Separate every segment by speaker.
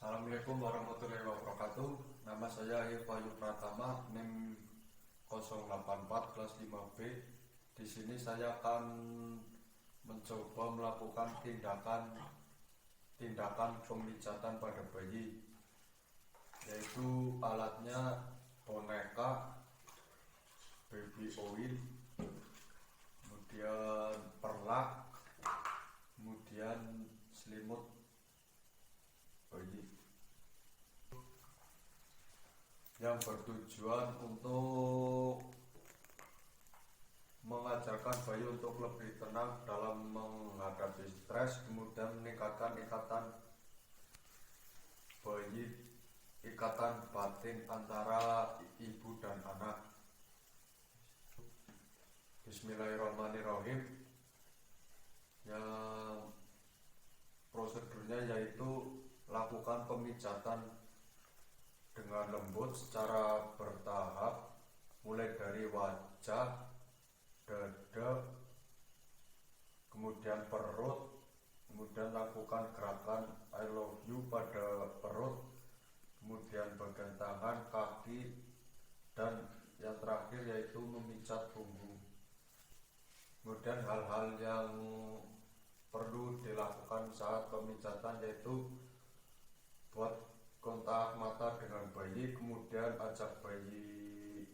Speaker 1: Assalamualaikum warahmatullahi wabarakatuh. Nama saya Irfayu Pratama, NIM 084 kelas 5B. Di sini saya akan mencoba melakukan tindakan pemijatan pada bayi, yaitu alatnya boneka, baby oil, kemudian perlak, kemudian selimut bayi, yang bertujuan untuk mengajarkan bayi untuk lebih tenang dalam menghadapi stres, kemudian meningkatkan ikatan batin antara ibu dan anak. Bismillahirrahmanirrahim. Yang prosedurnya yaitu lakukan pemijatan dengan lembut secara bertahap, mulai dari wajah, dada, kemudian perut, kemudian lakukan gerakan I love you pada perut, kemudian bagian tangan, kaki, dan yang terakhir yaitu memijat punggung. Kemudian hal-hal yang perlu dilakukan saat pemijatan yaitu buat kontak mata dengan bayi, kemudian ajak bayi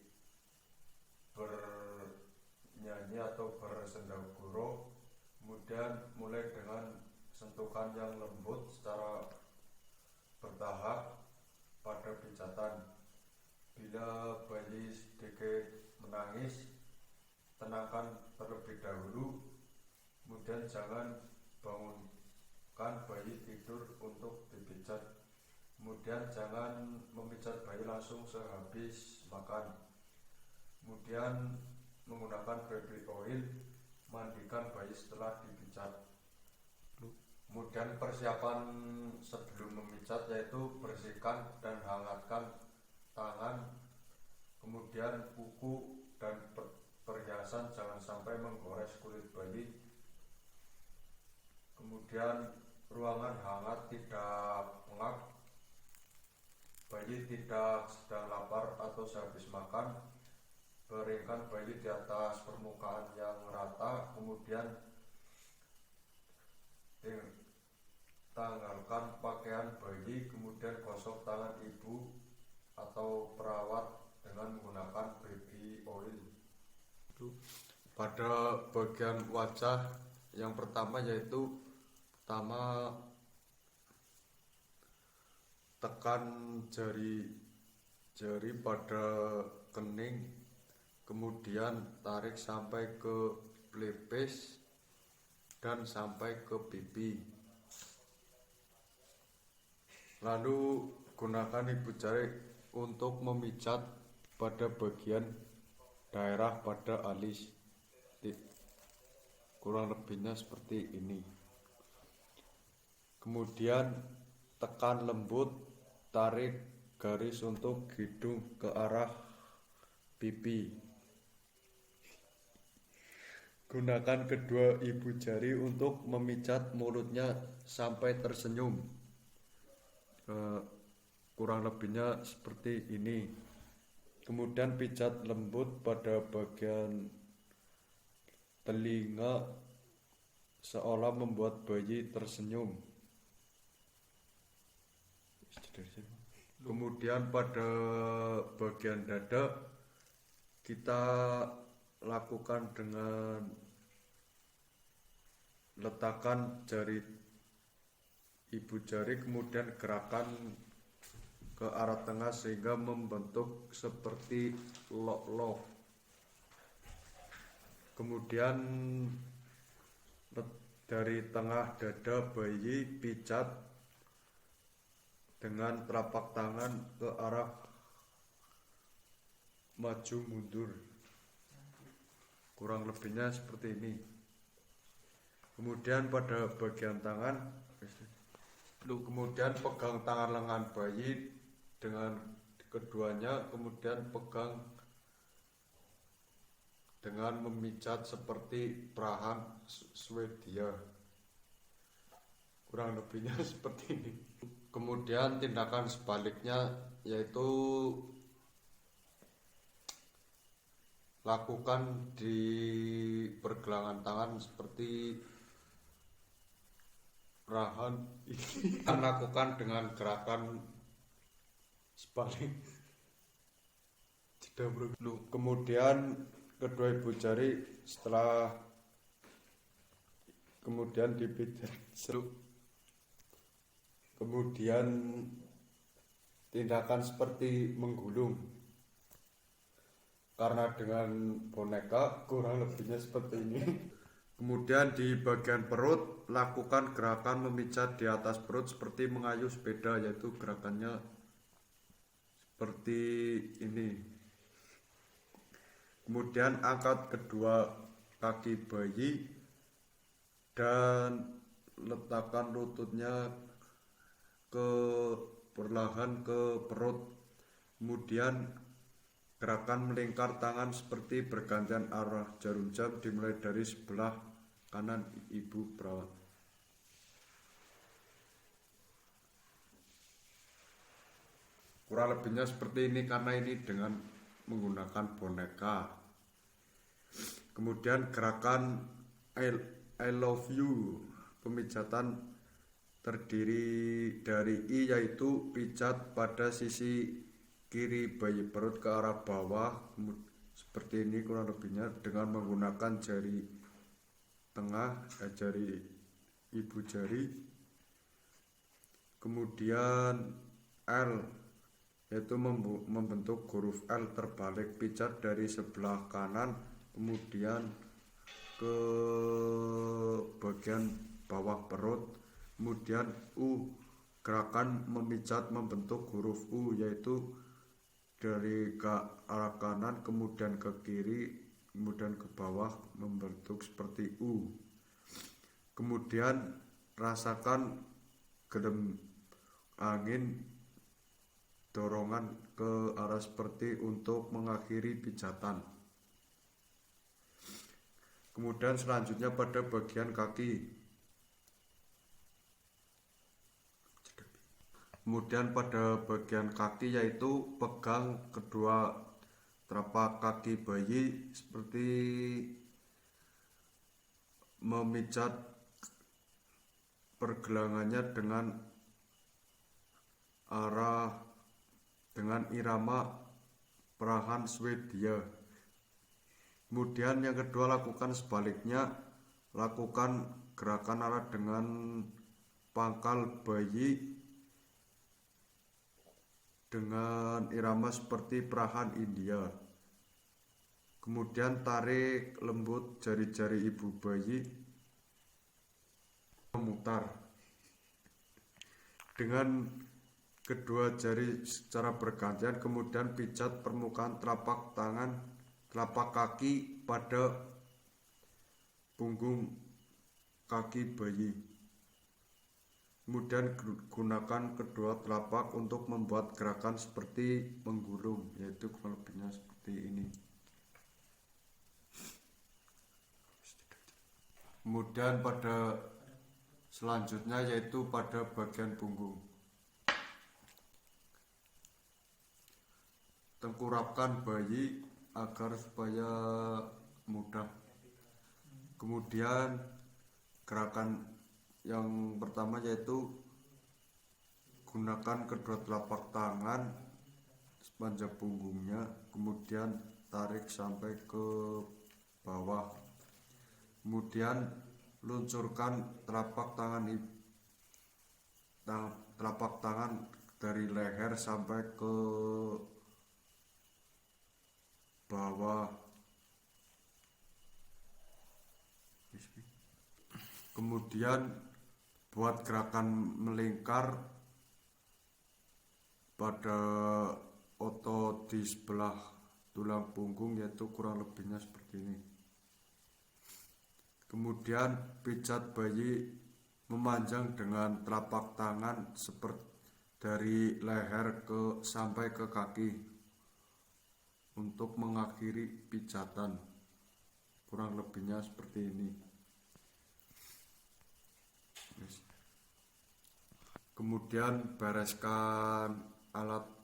Speaker 1: bernyanyi atau bersendaguro, kemudian mulai dengan sentuhan yang lembut secara bertahap pada pijatan. Bila bayi sedikit menangis, tenangkan terlebih dahulu, kemudian jangan bangunkan bayi tidur untuk dipijat. Kemudian jangan memijat bayi langsung sehabis makan. Kemudian menggunakan baby oil, mandikan bayi setelah dipijat. Kemudian persiapan sebelum memijat yaitu bersihkan dan hangatkan tangan, kemudian kuku dan perhiasan jangan sampai menggores kulit bayi. Kemudian ruangan hangat, tidak pengap, bayi tidak sedang lapar atau sehabis makan. Baringkan bayi di atas permukaan yang rata, kemudian tanggalkan pakaian bayi, kemudian gosok tangan ibu atau perawat dengan menggunakan baby oil. Pada bagian wajah yang pertama yaitu tekan jari pada kening, kemudian tarik sampai ke pelipis dan sampai ke pipi. Lalu gunakan ibu jari untuk memijat pada bagian daerah pada alis. Kurang lebihnya seperti ini. Kemudian tekan lembut, tarik garis untuk hidung ke arah pipi. Gunakan kedua ibu jari untuk memijat mulutnya sampai tersenyum. Kurang lebihnya seperti ini. Kemudian pijat lembut pada bagian telinga seolah membuat bayi tersenyum. Kemudian pada bagian dada kita lakukan dengan letakkan jari ibu jari, kemudian gerakan ke arah tengah sehingga membentuk seperti lok-lok. Kemudian dari tengah dada bayi pijat dengan telapak tangan ke arah maju mundur. Kurang lebihnya seperti ini. Kemudian pada bagian tangan, kemudian pegang tangan lengan bayi dengan keduanya, kemudian pegang dengan memijat seperti perahan Swedia. Kurang lebihnya seperti ini. Kemudian tindakan sebaliknya yaitu lakukan di pergelangan tangan seperti perahan ini. Lakukan dengan gerakan sebalik. Kemudian kedua ibu jari setelah kemudian dipijat. Kemudian tindakan seperti menggulung, karena dengan boneka kurang lebihnya seperti ini. Kemudian di bagian perut lakukan gerakan memijat di atas perut seperti mengayuh sepeda, yaitu gerakannya seperti ini. Kemudian angkat kedua kaki bayi dan letakkan lututnya perlahan ke perut. Kemudian gerakan melingkar tangan seperti bergantian arah jarum jam dimulai dari sebelah kanan ibu perawat. Kurang lebihnya seperti ini karena ini dengan menggunakan boneka. Kemudian gerakan I love you, pemijatan terdiri dari I, yaitu pijat pada sisi kiri bayi perut ke arah bawah seperti ini kurang lebihnya dengan menggunakan jari tengah, jari ibu jari. Kemudian L, yaitu membentuk huruf L terbalik, pijat dari sebelah kanan kemudian ke bagian bawah perut. Kemudian U, gerakan memijat membentuk huruf U, yaitu dari ke arah kanan kemudian ke kiri kemudian ke bawah membentuk seperti U. Kemudian rasakan gedem angin dorongan ke arah seperti untuk mengakhiri pijatan. Kemudian selanjutnya pada bagian kaki. Kemudian pada bagian kaki yaitu pegang kedua telapak kaki bayi seperti memijat pergelangannya dengan arah dengan irama perahan Swedia. Kemudian yang kedua lakukan sebaliknya, lakukan gerakan arah dengan pangkal bayi dengan irama seperti perahan India. Kemudian tarik lembut jari-jari ibu bayi memutar dengan kedua jari secara bergantian. Kemudian pijat permukaan telapak kaki pada punggung kaki bayi. Kemudian gunakan kedua telapak untuk membuat gerakan seperti menggulung, yaitu kurang lebihnya seperti ini. Kemudian pada selanjutnya yaitu pada bagian punggung. Tengkurapkan bayi agar supaya mudah. Kemudian gerakan yang pertama yaitu gunakan kedua telapak tangan sepanjang punggungnya, kemudian tarik sampai ke bawah. Kemudian luncurkan telapak tangan dari leher sampai ke bawah. Kemudian buat gerakan melingkar pada otot di sebelah tulang punggung, yaitu kurang lebihnya seperti ini. Kemudian pijat bayi memanjang dengan telapak tangan seperti dari leher sampai ke kaki untuk mengakhiri pijatan. Kurang lebihnya seperti ini. Kemudian bereskan alat-alat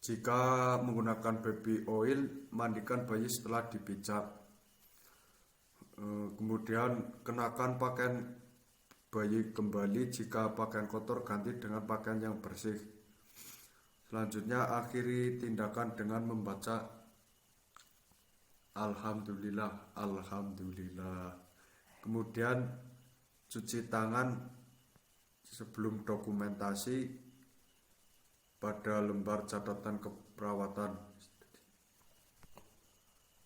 Speaker 1: jika menggunakan baby oil, mandikan bayi setelah dipijat. Kemudian kenakan pakaian bayi kembali, jika pakaian kotor ganti dengan pakaian yang bersih. Selanjutnya akhiri tindakan dengan membaca Alhamdulillah, Alhamdulillah. Kemudian cuci tangan sebelum dokumentasi pada lembar catatan keperawatan.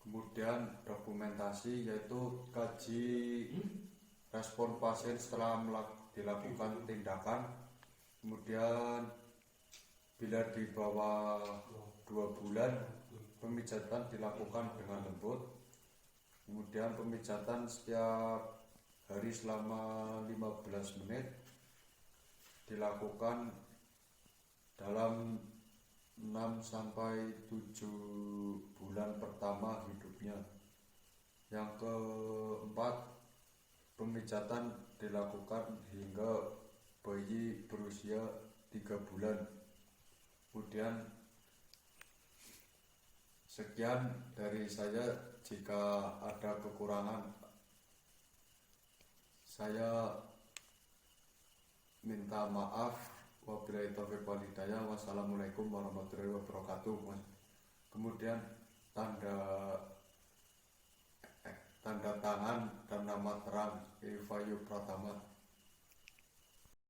Speaker 1: Kemudian dokumentasi yaitu kaji respon pasien setelah dilakukan tindakan. Kemudian bila di bawah 2 bulan, pemijatan dilakukan dengan lembut. Kemudian pemijatan setiap hari selama 15 menit dilakukan dalam 6-7 bulan pertama hidupnya. Yang keempat, pemijatan dilakukan hingga bayi berusia 3 bulan. Kemudian sekian dari saya. Jika ada kekurangan, saya minta maaf. Wabillahi taufiq wal hidayah. Wassalamualaikum warahmatullahi wabarakatuh. Kemudian tanda tangan dan nama terang Ivayu Pratama.